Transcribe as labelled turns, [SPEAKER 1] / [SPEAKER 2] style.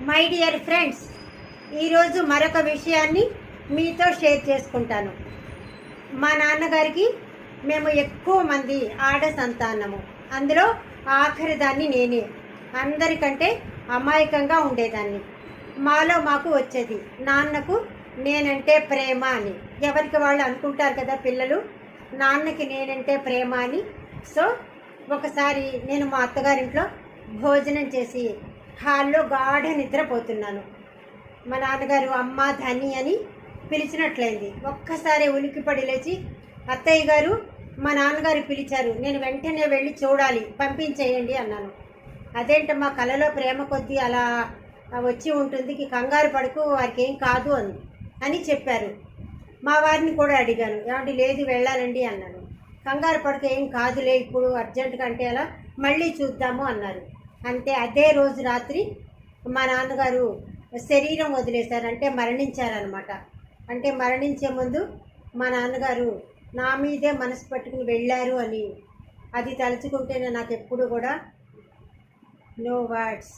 [SPEAKER 1] My dear friends, ఈరోజు మరొక విషయాన్ని మీతో షేర్ చేసుకుంటాను. మా నాన్నగారికి మేము ఎక్కువ మంది ఆడ సంతానము. అందులో ఆఖరి దాన్ని నేనే. అందరికంటే అమాయకంగా ఉండేదాన్ని. మాకు వచ్చేది నాన్నకు నేనంటే ప్రేమ అని. ఎవరికి వాళ్ళు అనుకుంటారు కదా పిల్లలు, నాన్నకి నేనంటే ప్రేమ అని. సో ఒకసారి నేను మా అత్తగారింట్లో భోజనం చేసి హాల్లో గాఢ నిద్రపోతున్నాను. మా నాన్నగారు అమ్మ ధని అని పిలిచినట్లయింది. ఒక్కసారి ఉలిక్కిపడి లేచి, అత్తయ్య గారు మా నాన్నగారు పిలిచారు, నేను వెంటనే వెళ్ళి చూడాలి, పంపించేయండి అన్నాను. అదేంటమ్మా, కలలో ప్రేమ కొద్దీ అలా వచ్చి ఉంటుంది, కంగారు పడుకు, వారికి ఏం కాదు అని చెప్పారు. మా వారిని కూడా అడిగాను, ఏమంటే లేదు వెళ్ళాలండి అన్నాను. కంగారు పడుకు, ఏం కాదులే, ఇప్పుడు అర్జెంటుగా అంటే అలా మళ్ళీ చూద్దాము అన్నారు. అంతే అదే రోజు రాత్రి మా నాన్నగారు శరీరం వదిలేశారు, అంటే మరణించారనమాట. అంటే మరణించే ముందు మా నాన్నగారు నా మీదే మనసు పట్టుకుని వెళ్ళారు అని అది తలుచుకుంటేనే నాకు ఎప్పుడు కూడా నో వర్డ్స్.